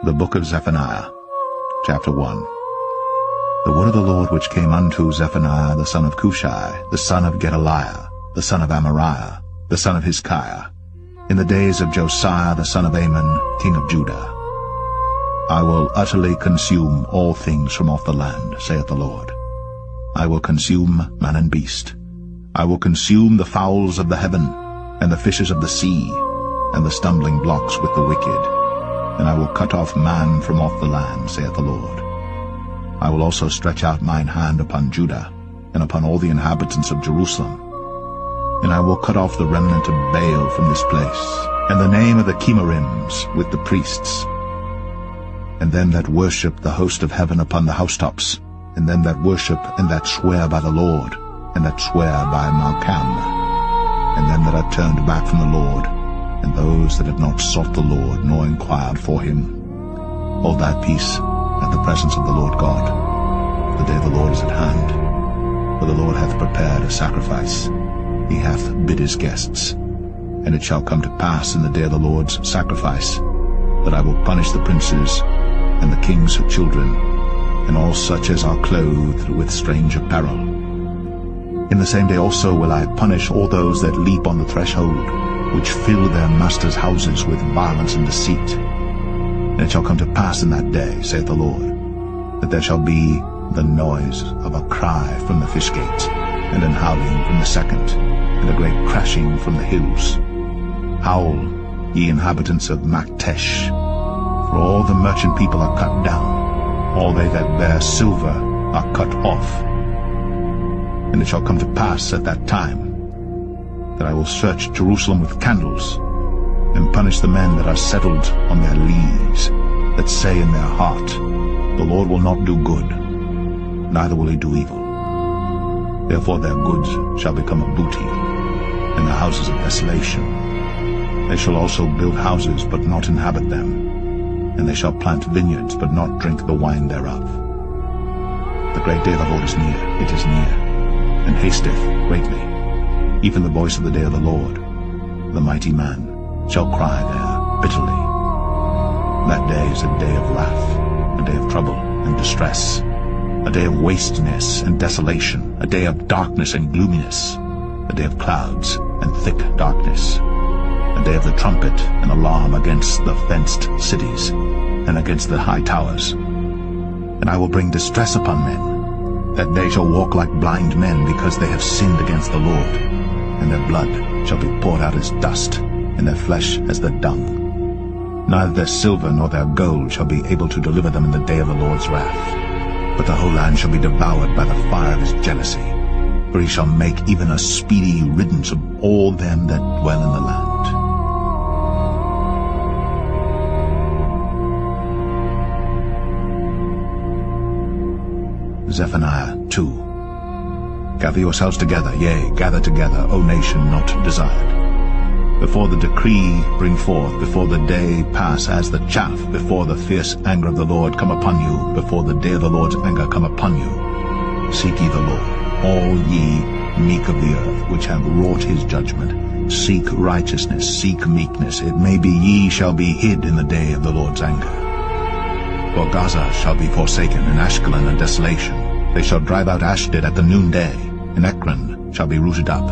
The book of Zephaniah, chapter 1. The word of the Lord which came unto Zephaniah the son of Cushai, the son of Gedaliah, the son of Amariah, the son of Hizkiah, in the days of Josiah the son of Amon, king of Judah. I will utterly consume all things from off the land, saith the Lord. I will consume man and beast. I will consume the fowls of the heaven, and the fishes of the sea, and the stumbling blocks with the wicked. And I will cut off man from off the land, saith the Lord. I will also stretch out mine hand upon Judah, and upon all the inhabitants of Jerusalem. And I will cut off the remnant of Baal from this place, and the name of the Chemarims with the priests, and them that worship the host of heaven upon the housetops, and them that worship and that swear by the Lord, and that swear by Malcham, and them that are turned back from the Lord, and those that have not sought the Lord, nor inquired for him. Hold thy peace at the presence of the Lord God. The day of the Lord is at hand. For the Lord hath prepared a sacrifice. He hath bid his guests. And it shall come to pass in the day of the Lord's sacrifice, that I will punish the princes, and the king's children, and all such as are clothed with strange apparel. In the same day also will I punish all those that leap on the threshold, which fill their masters' houses with violence and deceit. And it shall come to pass in that day, saith the Lord, that there shall be the noise of a cry from the fish gate, and an howling from the second, and a great crashing from the hills. Howl, ye inhabitants of Maktesh, for all the merchant people are cut down, all they that bear silver are cut off. And it shall come to pass at that time, that I will search Jerusalem with candles, and punish the men that are settled on their lees, that say in their heart, the Lord will not do good, neither will he do evil. Therefore their goods shall become a booty, and the houses of desolation. They shall also build houses, but not inhabit them, and they shall plant vineyards, but not drink the wine thereof. The great day of the Lord is near, it is near, and hasteth greatly. Even the voice of the day of the Lord, the mighty man, shall cry there bitterly. That day is a day of wrath, a day of trouble and distress, a day of wasteness and desolation, a day of darkness and gloominess, a day of clouds and thick darkness, a day of the trumpet and alarm against the fenced cities and against the high towers. And I will bring distress upon men, that they shall walk like blind men, because they have sinned against the Lord. And their blood shall be poured out as dust, and their flesh as the dung. Neither their silver nor their gold shall be able to deliver them in the day of the Lord's wrath. But the whole land shall be devoured by the fire of his jealousy, for he shall make even a speedy riddance of all them that dwell in the land. Zephaniah 2. Gather yourselves together, yea, gather together, O nation not desired. Before the decree bring forth, before the day pass as the chaff, before the fierce anger of the Lord come upon you, before the day of the Lord's anger come upon you. Seek ye the Lord, all ye meek of the earth, which have wrought his judgment. Seek righteousness, seek meekness. It may be ye shall be hid in the day of the Lord's anger. For Gaza shall be forsaken, and Ashkelon a desolation. They shall drive out Ashdod at the noonday, and Ekron shall be rooted up.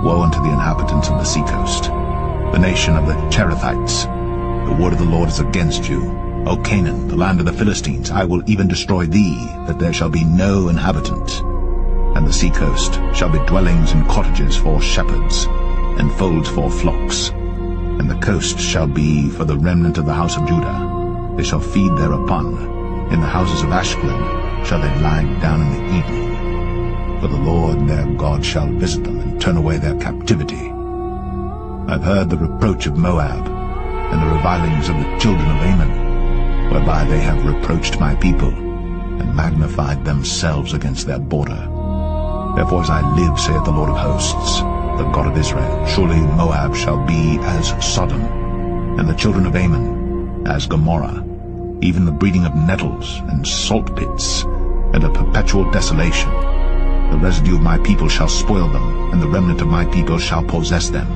Woe unto the inhabitants of the seacoast, the nation of the Cherethites. The word of the Lord is against you. O Canaan, the land of the Philistines, I will even destroy thee, that there shall be no inhabitant. And the seacoast shall be dwellings and cottages for shepherds, and folds for flocks. And the coast shall be for the remnant of the house of Judah. They shall feed thereoupon. In the houses of Ashkelon shall they lie down in the evening. For the Lord their God shall visit them, and turn away their captivity. I have heard the reproach of Moab, and the revilings of the children of Ammon, whereby they have reproached my people, and magnified themselves against their border. Therefore as I live, saith the Lord of hosts, the God of Israel, surely Moab shall be as Sodom, and the children of Ammon as Gomorrah, even the breeding of nettles and salt pits, and a perpetual desolation. The residue of my people shall spoil them, and the remnant of my people shall possess them.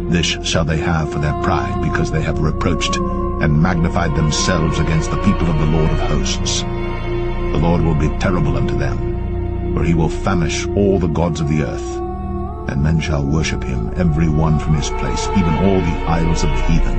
This shall they have for their pride, because they have reproached and magnified themselves against the people of the Lord of hosts. The Lord will be terrible unto them, for he will famish all the gods of the earth. And men shall worship him, every one from his place, even all the idols of the heathen.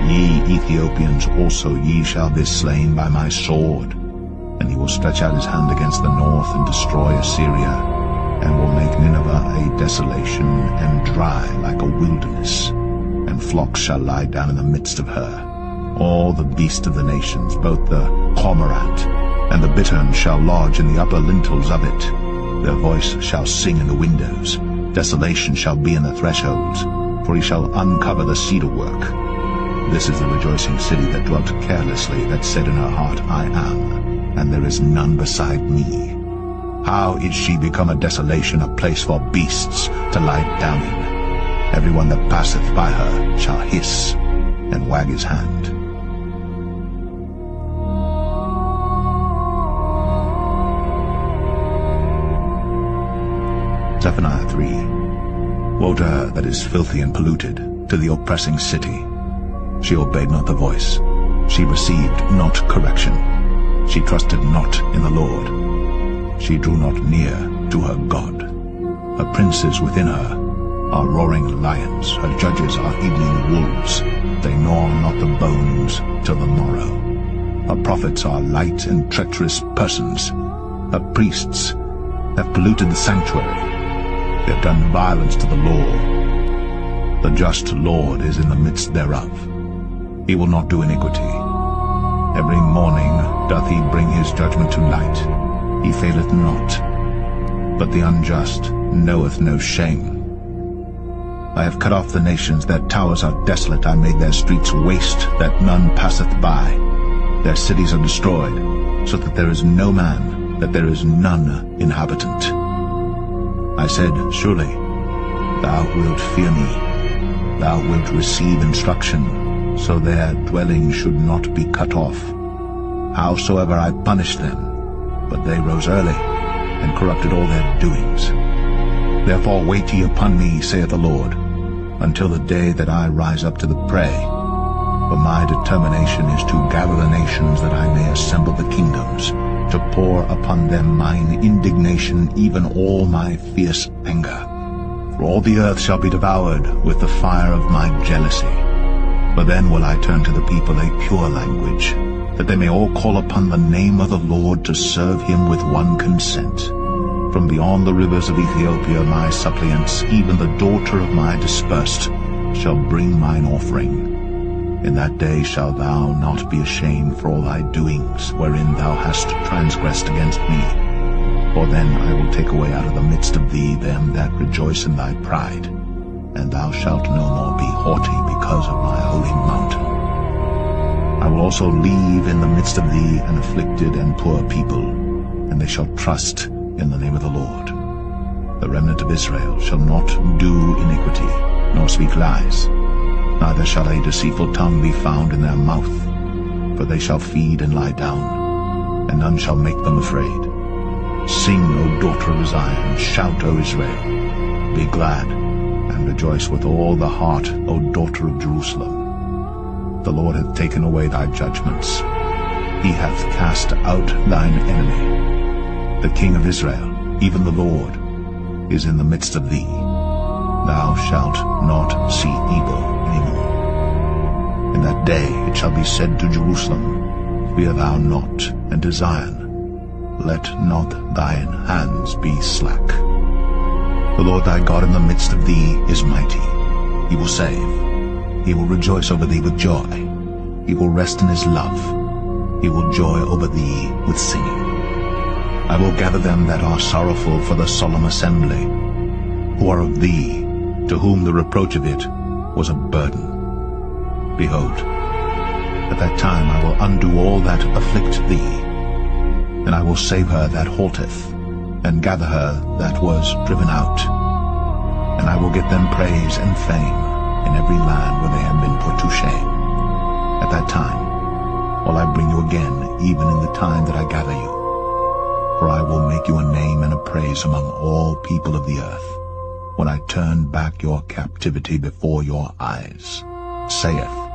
Ye Ethiopians also, ye shall be slain by my sword. And he will stretch out his hand against the north, and destroy Assyria, and will make Nineveh a desolation, and dry like a wilderness, and flocks shall lie down in the midst of her. All the beasts of the nations, both the cormorant and the bittern, shall lodge in the upper lintels of it. Their voice shall sing in the windows. Desolation shall be in the thresholds, for he shall uncover the cedar work. This is the rejoicing city that dwelt carelessly, that said in her heart, I am, and there is none beside me. How is she become a desolation, a place for beasts to lie down in? Every one that passeth by her shall hiss and wag his hand. Zephaniah 3. Woe to her that is filthy and polluted, to the oppressing city. She obeyed not the voice. She received not correction. She trusted not in the Lord. She drew not near to her God. Her princes within her are roaring lions. Her judges are evening wolves. They gnaw not the bones till the morrow. Her prophets are light and treacherous persons. Her priests have polluted the sanctuary. They have done violence to the law. The just Lord is in the midst thereof. He will not do iniquity. Every morning doth he bring his judgment to light. He faileth not. But the unjust knoweth no shame. I have cut off the nations, their towers are desolate. I made their streets waste, that none passeth by. Their cities are destroyed, so that there is no man, that there is none inhabitant. I said, Surely thou wilt fear me, thou wilt receive instruction, so their dwelling should not be cut off. Howsoever I punished them, but they rose early, and corrupted all their doings. Therefore wait ye upon me, saith the Lord, until the day that I rise up to the prey. For my determination is to gather the nations, that I may assemble the kingdoms, to pour upon them mine indignation, even all my fierce anger. For all the earth shall be devoured with the fire of my jealousy. For then will I turn to the people a pure language, that they may all call upon the name of the Lord, to serve him with one consent. From beyond the rivers of Ethiopia my suppliants, even the daughter of my dispersed, shall bring mine offering. In that day shalt thou not be ashamed for all thy doings, wherein thou hast transgressed against me. For then I will take away out of the midst of thee them that rejoice in thy pride, and thou shalt no more be haughty because of my holy mountain. I will also leave in the midst of thee an afflicted and poor people, and they shall trust in the name of the Lord. The remnant of Israel shall not do iniquity, nor speak lies. Neither shall a deceitful tongue be found in their mouth, for they shall feed and lie down, and none shall make them afraid. Sing, O daughter of Zion, shout, O Israel. Be glad, and rejoice with all the heart, O daughter of Jerusalem. The Lord hath taken away thy judgments. He hath cast out thine enemy. The King of Israel, even the Lord, is in the midst of thee. Thou shalt not see evil anymore. In that day it shall be said to Jerusalem, Fear thou not, and to Zion, Let not thine hands be slack. The Lord thy God in the midst of thee is mighty. He will save. He will rejoice over thee with joy. He will rest in his love. He will joy over thee with singing. I will gather them that are sorrowful for the solemn assembly, who are of thee, to whom the reproach of it was a burden. Behold, at that time I will undo all that afflict thee, and I will save her that halteth, and gather her that was driven out. And I will get them praise and fame in every land where they have been put to shame. At that time will I bring you again, even in the time that I gather you. For I will make you a name and a praise among all people of the earth. when I turn back your captivity before your eyes, saith